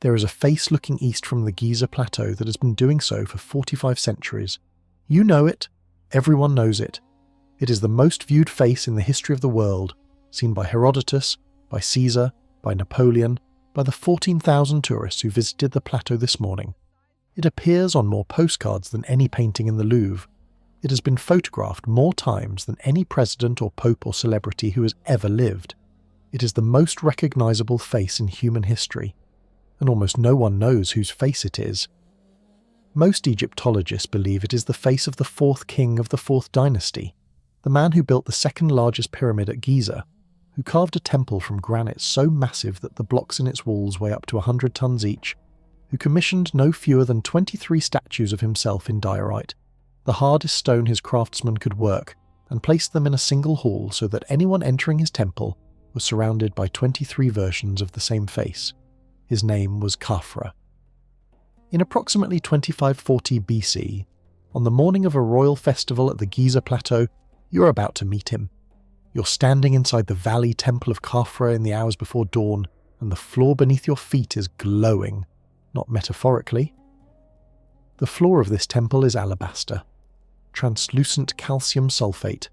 There is a face looking east from the Giza Plateau that has been doing so for 45 centuries. You know it. Everyone knows it. It is the most viewed face in the history of the world, seen by Herodotus, by Caesar, by Napoleon, by the 14,000 tourists who visited the plateau this morning. It appears on more postcards than any painting in the Louvre. It has been photographed more times than any president or pope or celebrity who has ever lived. It is the most recognizable face in human history, and almost no one knows whose face it is. Most Egyptologists believe it is the face of the fourth king of the fourth dynasty, the man who built the second largest pyramid at Giza, who carved a temple from granite so massive that the blocks in its walls weigh up to 100 tons each, who commissioned no fewer than 23 statues of himself in diorite, the hardest stone his craftsmen could work, and placed them in a single hall so that anyone entering his temple was surrounded by 23 versions of the same face. His name was Khafre. In approximately 2540 BC, on the morning of a royal festival at the Giza Plateau, you're about to meet him. You're standing inside the valley temple of Khafre in the hours before dawn, and the floor beneath your feet is glowing, not metaphorically. The floor of this temple is alabaster, translucent calcium sulfate,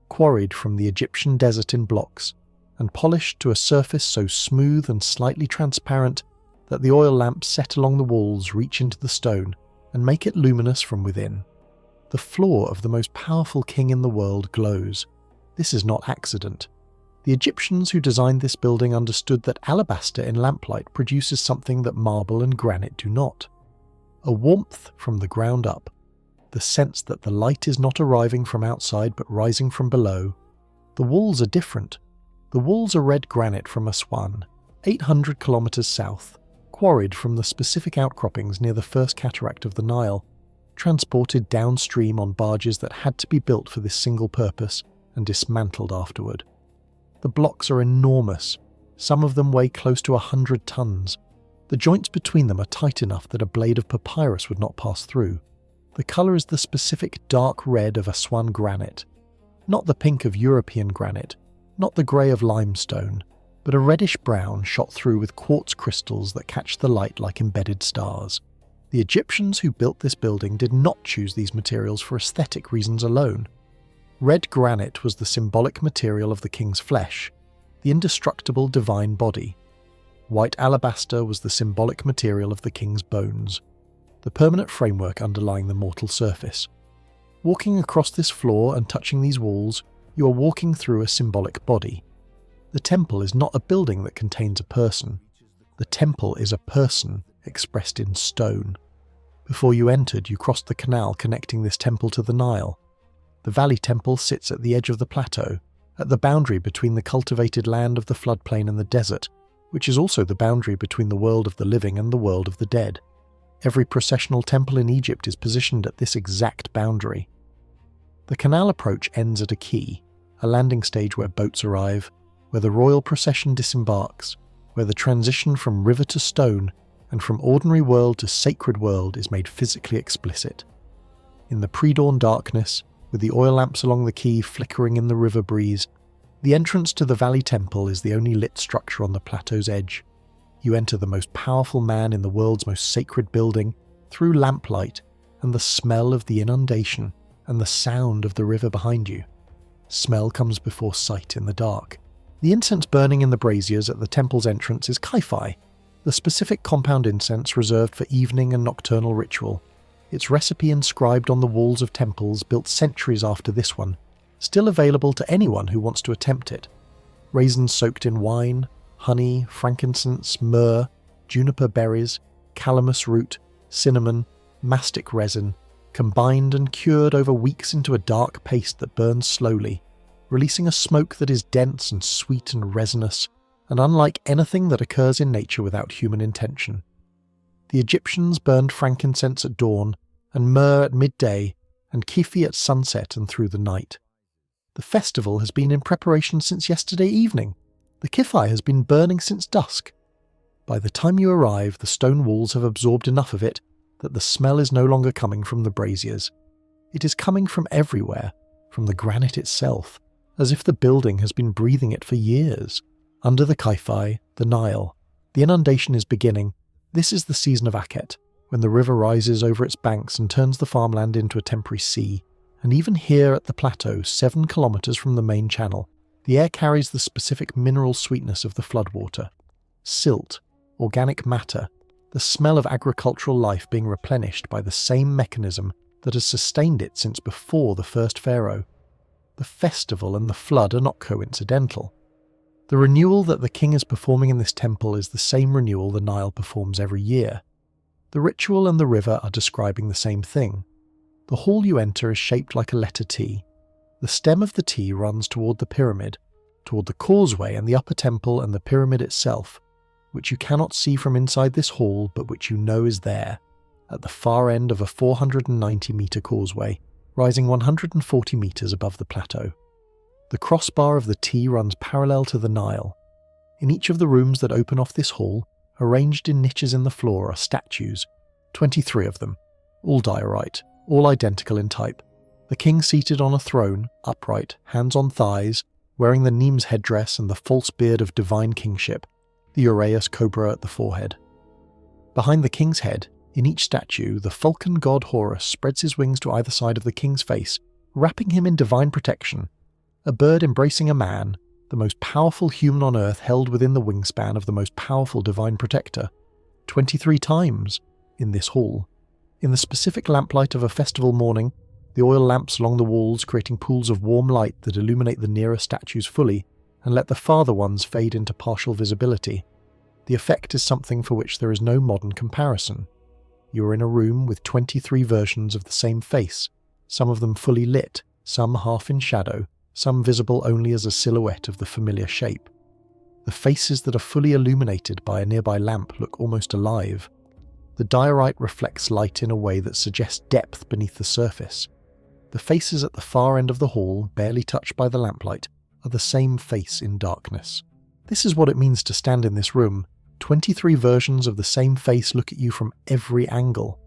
quarried from the Egyptian desert in blocks, and polished to a surface so smooth and slightly transparent that the oil lamps set along the walls reach into the stone and make it luminous from within. The floor of the most powerful king in the world glows. This is not accident. The Egyptians who designed this building understood that alabaster in lamplight produces something that marble and granite do not. A warmth from the ground up, the sense that the light is not arriving from outside but rising from below. The walls are different. The walls are red granite from Aswan, 800 kilometers south, quarried from the specific outcroppings near the first cataract of the Nile, transported downstream on barges that had to be built for this single purpose and dismantled afterward. The blocks are enormous. Some of them weigh close to 100 tons. The joints between them are tight enough that a blade of papyrus would not pass through. The colour is the specific dark red of Aswan granite, not the pink of European granite, not the grey of limestone, but a reddish brown shot through with quartz crystals that catch the light like embedded stars. The Egyptians who built this building did not choose these materials for aesthetic reasons alone. Red granite was the symbolic material of the king's flesh, the indestructible divine body. White alabaster was the symbolic material of the king's bones, the permanent framework underlying the mortal surface. Walking across this floor and touching these walls, you are walking through a symbolic body. The temple is not a building that contains a person. The temple is a person expressed in stone. Before you entered, you crossed the canal connecting this temple to the Nile. The valley temple sits at the edge of the plateau, at the boundary between the cultivated land of the floodplain and the desert, which is also the boundary between the world of the living and the world of the dead. Every processional temple in Egypt is positioned at this exact boundary. The canal approach ends at a quay, a landing stage where boats arrive, where the royal procession disembarks, where the transition from river to stone and from ordinary world to sacred world is made physically explicit. In the pre-dawn darkness, with the oil lamps along the quay flickering in the river breeze, the entrance to the valley temple is the only lit structure on the plateau's edge. You enter the most powerful man in the world's most sacred building through lamplight and the smell of the inundation and the sound of the river behind you. Smell comes before sight in the dark. The incense burning in the braziers at the temple's entrance is kaifi, the specific compound incense reserved for evening and nocturnal ritual, its recipe inscribed on the walls of temples built centuries after this one, still available to anyone who wants to attempt it. Raisins soaked in wine, honey, frankincense, myrrh, juniper berries, calamus root, cinnamon, mastic resin, combined and cured over weeks into a dark paste that burns slowly, releasing a smoke that is dense and sweet and resinous, and unlike anything that occurs in nature without human intention. The Egyptians burned frankincense at dawn, and myrrh at midday, and kifi at sunset and through the night. The festival has been in preparation since yesterday evening. The kifi has been burning since dusk. By the time you arrive, the stone walls have absorbed enough of it that the smell is no longer coming from the braziers. It is coming from everywhere, from the granite itself, as if the building has been breathing it for years. Under the Kaifi, the Nile, the inundation is beginning, This is the season of Akhet, when the river rises over its banks and turns the farmland into a temporary sea. And even here at the plateau, 7 kilometers from the main channel, the air carries the specific mineral sweetness of the floodwater. Silt, organic matter, the smell of agricultural life being replenished by the same mechanism that has sustained it since before the first pharaoh. The festival and the flood are not coincidental. The renewal that the king is performing in this temple is the same renewal the Nile performs every year. The ritual and the river are describing the same thing. The hall you enter is shaped like a letter T. The stem of the T runs toward the pyramid, toward the causeway and the upper temple and the pyramid itself, which you cannot see from inside this hall but which you know is there, at the far end of a 490-metre causeway, rising 140 metres above the plateau. The crossbar of the T runs parallel to the Nile. In each of the rooms that open off this hall, arranged in niches in the floor, are statues, 23 of them, all diorite, all identical in type. The king seated on a throne, upright, hands on thighs, wearing the Nemes headdress and the false beard of divine kingship, the Uraeus cobra at the forehead. Behind the king's head, in each statue, the falcon god Horus spreads his wings to either side of the king's face, wrapping him in divine protection. A bird embracing a man, the most powerful human on earth held within the wingspan of the most powerful divine protector, 23 times in this hall. In the specific lamplight of a festival morning, the oil lamps along the walls creating pools of warm light that illuminate the nearer statues fully and let the farther ones fade into partial visibility. The effect is something for which there is no modern comparison. You are in a room with 23 versions of the same face, some of them fully lit, some half in shadow, some visible only as a silhouette of the familiar shape. The faces that are fully illuminated by a nearby lamp look almost alive. The diorite reflects light in a way that suggests depth beneath the surface. The faces at the far end of the hall, barely touched by the lamplight, are the same face in darkness. This is what it means to stand in this room. 23 versions of the same face look at you from every angle.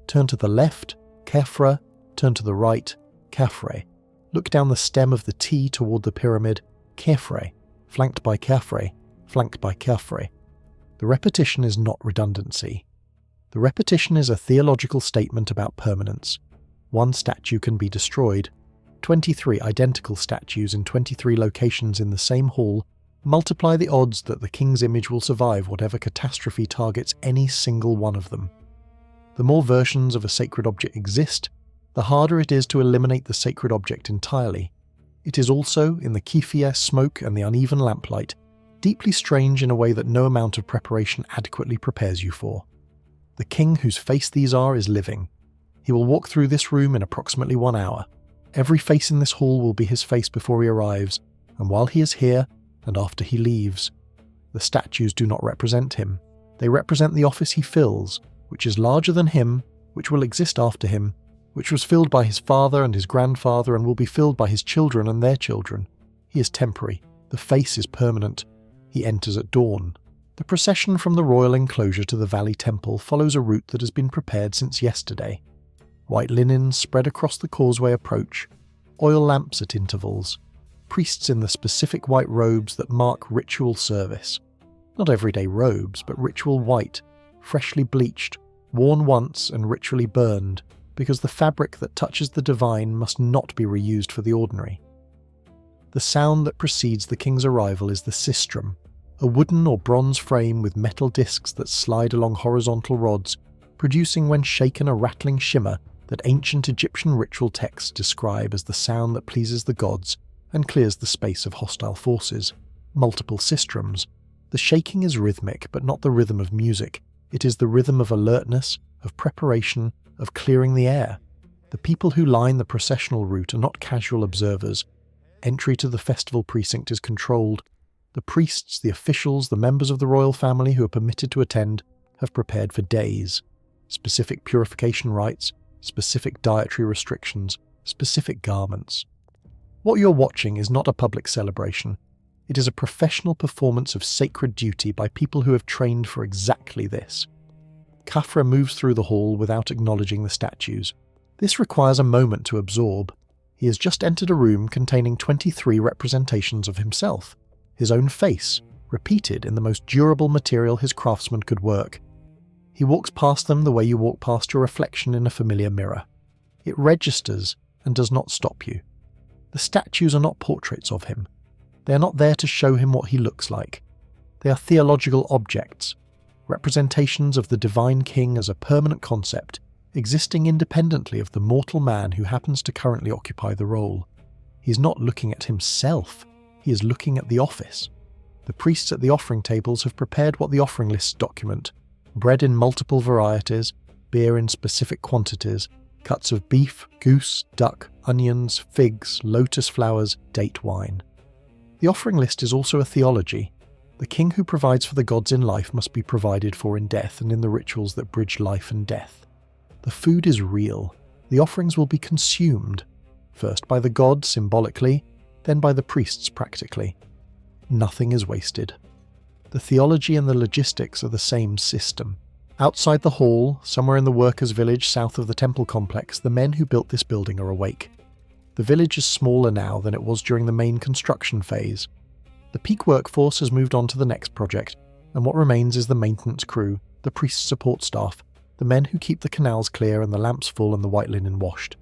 Turn to the left, Khafre. Turn to the right, Khafre. Look down the stem of the T toward the pyramid, Khafre, flanked by Khafre, flanked by Khafre. The repetition is not redundancy. The repetition is a theological statement about permanence. One statue can be destroyed. 23 identical statues in 23 locations in the same hall multiply the odds that the king's image will survive whatever catastrophe targets any single one of them. The more versions of a sacred object exist, the harder it is to eliminate the sacred object entirely. It is also, in the kefir, smoke and the uneven lamplight, deeply strange in a way that no amount of preparation adequately prepares you for. The king whose face these are is living. He will walk through this room in approximately 1 hour. Every face in this hall will be his face before he arrives, and while he is here, and after he leaves. The statues do not represent him. They represent the office he fills, which is larger than him, which will exist after him, which was filled by his father and his grandfather and will be filled by his children and their children. He is temporary. The face is permanent. He enters at dawn. The procession from the royal enclosure to the valley temple follows a route that has been prepared since yesterday. White linens spread across the causeway approach, oil lamps at intervals, priests in the specific white robes that mark ritual service. Not everyday robes, but ritual white, freshly bleached, worn once and ritually burned, because the fabric that touches the divine must not be reused for the ordinary. The sound that precedes the king's arrival is the sistrum, a wooden or bronze frame with metal discs that slide along horizontal rods, producing when shaken a rattling shimmer that ancient Egyptian ritual texts describe as the sound that pleases the gods and clears the space of hostile forces. Multiple sistrums. The shaking is rhythmic, but not the rhythm of music. It is the rhythm of alertness, of preparation, of clearing the air. The people who line the processional route are not casual observers. Entry to the festival precinct is controlled. The priests, the officials, the members of the royal family who are permitted to attend have prepared for days. Specific purification rites, specific dietary restrictions, specific garments. What you're watching is not a public celebration. It is a professional performance of sacred duty by people who have trained for exactly this. Khafre moves through the hall without acknowledging the statues. This requires a moment to absorb. He has just entered a room containing 23 representations of himself, his own face, repeated in the most durable material his craftsman could work. He walks past them the way you walk past your reflection in a familiar mirror. It registers and does not stop you. The statues are not portraits of him. They are not there to show him what he looks like. They are theological objects, representations of the divine king as a permanent concept, existing independently of the mortal man who happens to currently occupy the role. He is not looking at himself, he is looking at the office. The priests at the offering tables have prepared what the offering lists document: bread in multiple varieties, beer in specific quantities, cuts of beef, goose, duck, onions, figs, lotus flowers, date wine. The offering list is also a theology. The king who provides for the gods in life must be provided for in death and in the rituals that bridge life and death. The food is real. The offerings will be consumed, first by the god symbolically, then by the priests practically. Nothing is wasted. The theology and the logistics are the same system. Outside the hall, somewhere in the workers' village south of the temple complex, the men who built this building are awake. The village is smaller now than it was during the main construction phase. The peak workforce has moved on to the next project, and what remains is the maintenance crew, the priest support staff, the men who keep the canals clear and the lamps full and the white linen washed.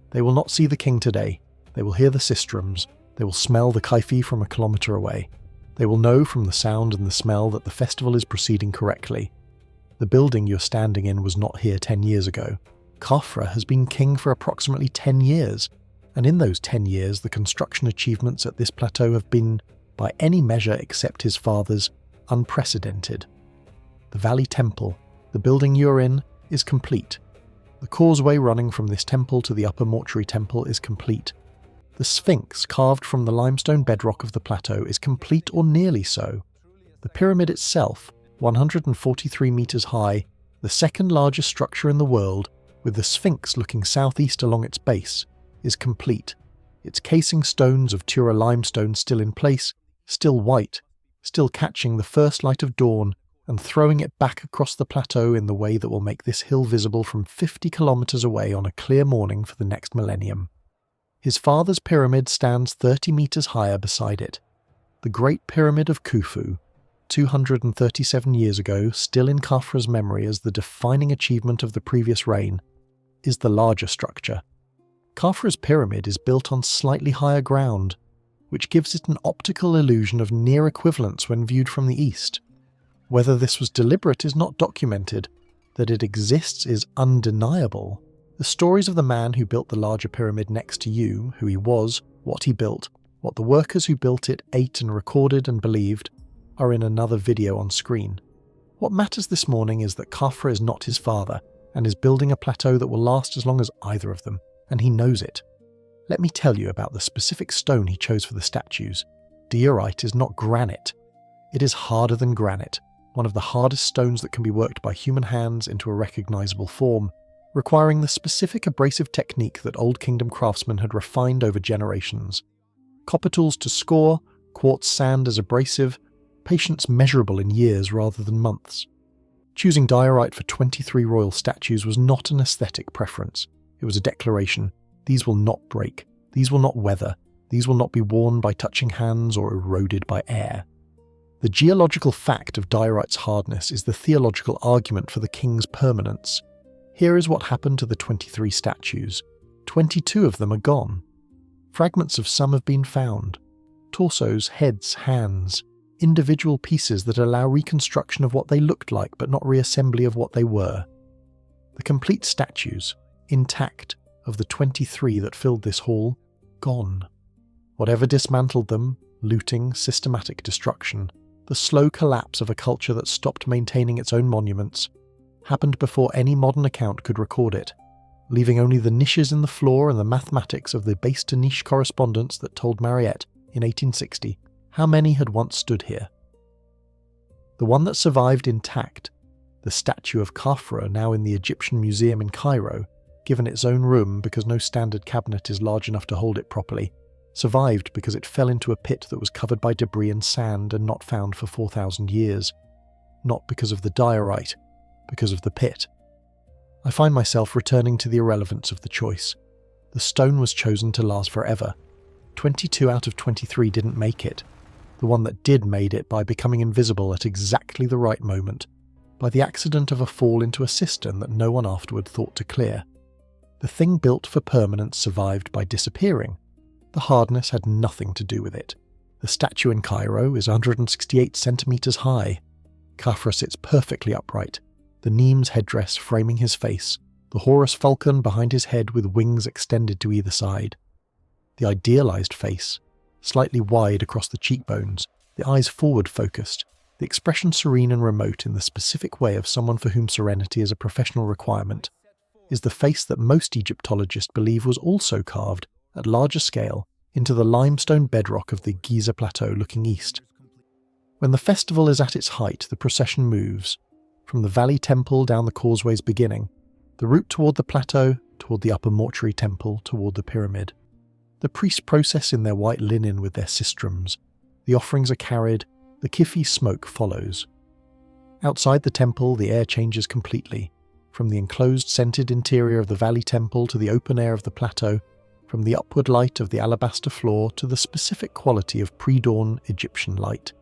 They will not see the king today. They will hear the sistrums. They will smell the kaifi from a kilometre away. They will know from the sound and the smell that the festival is proceeding correctly. The building you're standing in was not here 10 years ago. Khafre has been king for approximately 10 years, and in those 10 years the construction achievements at this plateau have been, by any measure except his father's, unprecedented. The Valley Temple, the building you're in, is complete. The causeway running from this temple to the upper mortuary temple is complete. The Sphinx carved from the limestone bedrock of the plateau is complete or nearly so. The pyramid itself, 143 metres high, the second largest structure in the world, with the Sphinx looking southeast along its base, is complete. Its casing stones of Tura limestone still in place, still white, still catching the first light of dawn and throwing it back across the plateau in the way that will make this hill visible from 50 kilometres away on a clear morning for the next millennium. His father's pyramid stands 30 metres higher beside it. The Great Pyramid of Khufu, 237 years ago, still in Khafre's memory as the defining achievement of the previous reign, is the larger structure. Khafre's pyramid is built on slightly higher ground, which gives it an optical illusion of near equivalence when viewed from the east. Whether this was deliberate is not documented. That it exists is undeniable. The stories of the man who built the larger pyramid next to you, who he was, what he built, what the workers who built it ate and recorded and believed, are in another video on screen. What matters this morning is that Khafre is not his father, and is building a plateau that will last as long as either of them, and he knows it. Let me tell you about the specific stone he chose for the statues. Diorite is not granite. It is harder than granite, one of the hardest stones that can be worked by human hands into a recognizable form, requiring the specific abrasive technique that Old Kingdom craftsmen had refined over generations. Copper tools to score, quartz sand as abrasive, patience measurable in years rather than months. Choosing diorite for 23 royal statues was not an aesthetic preference. It was a declaration: these will not break, these will not weather, these will not be worn by touching hands or eroded by air. The geological fact of diorite's hardness is the theological argument for the king's permanence. Here is what happened to the 23 statues. 22 of them are gone. Fragments of some have been found. Torsos, heads, hands. Individual pieces that allow reconstruction of what they looked like but not reassembly of what they were. The complete statues, intact, of the 23 that filled this hall, gone. Whatever dismantled them, looting, systematic destruction, the slow collapse of a culture that stopped maintaining its own monuments, happened before any modern account could record it, leaving only the niches in the floor and the mathematics of the base-to-niche correspondence that told Mariette, in 1860, how many had once stood here. The one that survived intact, the statue of Khafre now in the Egyptian Museum in Cairo, given its own room because no standard cabinet is large enough to hold it properly, survived because it fell into a pit that was covered by debris and sand and not found for 4,000 years. Not because of the diorite, because of the pit. I find myself returning to the irrelevance of the choice. The stone was chosen to last forever. 22 out of 23 didn't make it. The one that did made it by becoming invisible at exactly the right moment, by the accident of a fall into a cistern that no one afterward thought to clear. The thing built for permanence survived by disappearing. The hardness had nothing to do with it. The statue in Cairo is 168 centimetres high. Khafre sits perfectly upright, the Nemes headdress framing his face, the Horus falcon behind his head with wings extended to either side. The idealised face, slightly wide across the cheekbones, the eyes forward-focused, the expression serene and remote in the specific way of someone for whom serenity is a professional requirement, is the face that most Egyptologists believe was also carved, at larger scale, into the limestone bedrock of the Giza Plateau looking east. When the festival is at its height, the procession moves, from the valley temple down the causeway's beginning, the route toward the plateau, toward the upper mortuary temple, toward the pyramid. The priests process in their white linen with their sistrums. The offerings are carried, the kifi smoke follows. Outside the temple, the air changes completely, from the enclosed scented interior of the valley temple to the open air of the plateau, from the upward light of the alabaster floor to the specific quality of pre-dawn Egyptian light.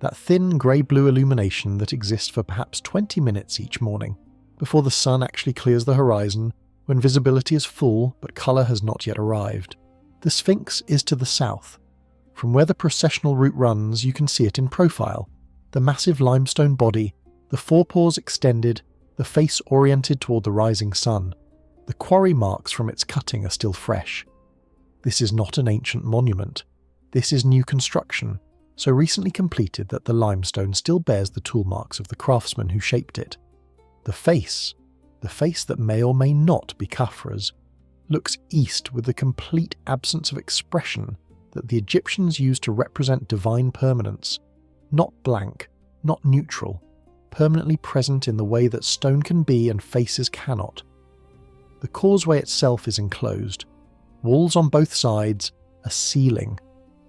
That thin grey-blue illumination that exists for perhaps 20 minutes each morning, before the sun actually clears the horizon, when visibility is full but colour has not yet arrived. The Sphinx is to the south. From where the processional route runs, you can see it in profile. The massive limestone body, the forepaws extended, the face oriented toward the rising sun. The quarry marks from its cutting are still fresh. This is not an ancient monument. This is new construction, so recently completed that the limestone still bears the tool marks of the craftsman who shaped it. The face that may or may not be Khafre's, looks east with the complete absence of expression that the Egyptians used to represent divine permanence, not blank, not neutral, permanently present in the way that stone can be and faces cannot. The causeway itself is enclosed, walls on both sides, a ceiling,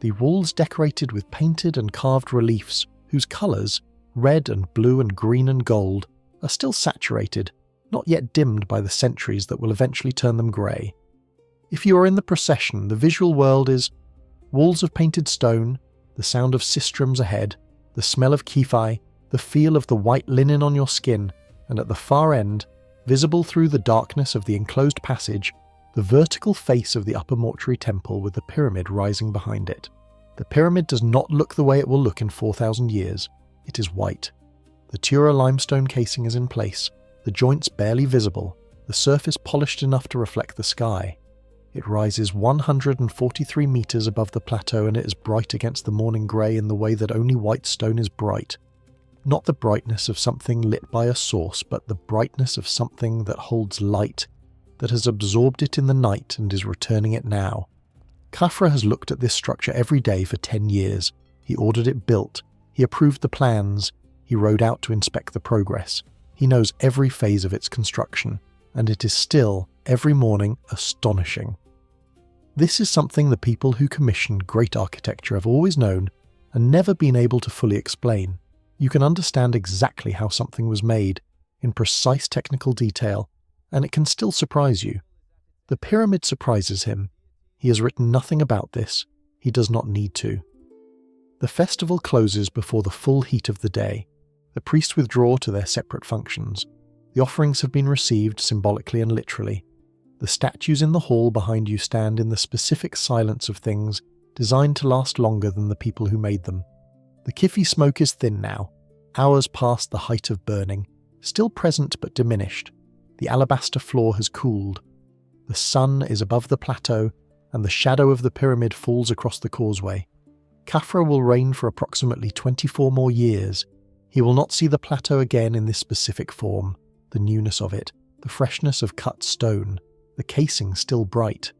the walls decorated with painted and carved reliefs whose colours, red and blue and green and gold, are still saturated, not yet dimmed by the centuries that will eventually turn them grey. If you are in the procession, the visual world is walls of painted stone, the sound of sistrums ahead, the smell of kifi, the feel of the white linen on your skin, and at the far end, visible through the darkness of the enclosed passage, the vertical face of the upper mortuary temple with the pyramid rising behind it. The pyramid does not look the way it will look in 4,000 years. It is white. The Tura limestone casing is in place, the joints barely visible, the surface polished enough to reflect the sky. It rises 143 metres above the plateau and it is bright against the morning grey in the way that only white stone is bright. Not the brightness of something lit by a source, but the brightness of something that holds light, that has absorbed it in the night and is returning it now. Khafre has looked at this structure every day for 10 years. He ordered it built. He approved the plans. He rode out to inspect the progress. He knows every phase of its construction, and it is still, every morning, astonishing. This is something the people who commissioned great architecture have always known and never been able to fully explain. You can understand exactly how something was made, in precise technical detail, and it can still surprise you. The pyramid surprises him. He has written nothing about this. He does not need to. The festival closes before the full heat of the day. The priests withdraw to their separate functions. The offerings have been received symbolically and literally. The statues in the hall behind you stand in the specific silence of things designed to last longer than the people who made them. The kifi smoke is thin now, hours past the height of burning, still present but diminished. The alabaster floor has cooled. The sun is above the plateau, and the shadow of the pyramid falls across the causeway. Khafre will reign for approximately 24 more years. He will not see the plateau again in this specific form, the newness of it, the freshness of cut stone, the casing still bright.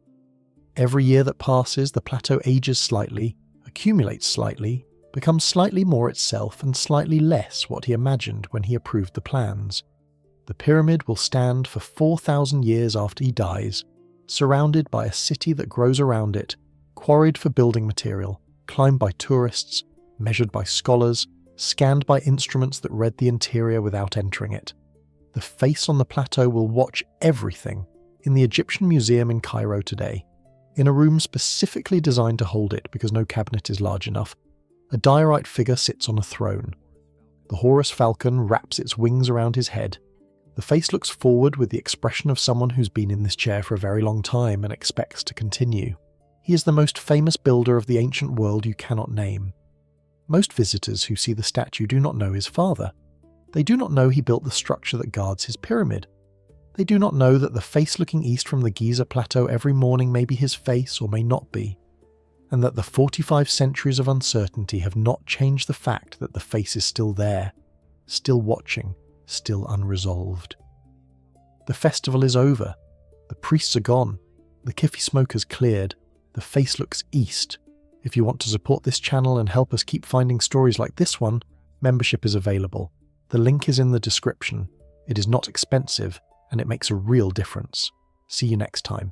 Every year that passes, the plateau ages slightly, accumulates slightly, becomes slightly more itself and slightly less what he imagined when he approved the plans. The pyramid will stand for 4,000 years after he dies, surrounded by a city that grows around it, quarried for building material, climbed by tourists, measured by scholars, scanned by instruments that read the interior without entering it. The face on the plateau will watch everything in the Egyptian Museum in Cairo today. In a room specifically designed to hold it because no cabinet is large enough, a diorite figure sits on a throne. The Horus falcon wraps its wings around his head. The face looks forward with the expression of someone who's been in this chair for a very long time and expects to continue. He is the most famous builder of the ancient world you cannot name. Most visitors who see the statue do not know his father. They do not know he built the structure that guards his pyramid. They do not know that the face looking east from the Giza Plateau every morning may be his face or may not be, and that the 45 centuries of uncertainty have not changed the fact that the face is still there, still watching, still unresolved. The festival is over. The priests are gone. The Kiffy smoke has cleared. The face looks east. If you want to support this channel and help us keep finding stories like this one, membership is available. The link is in the description. It is not expensive, and it makes a real difference. See you next time.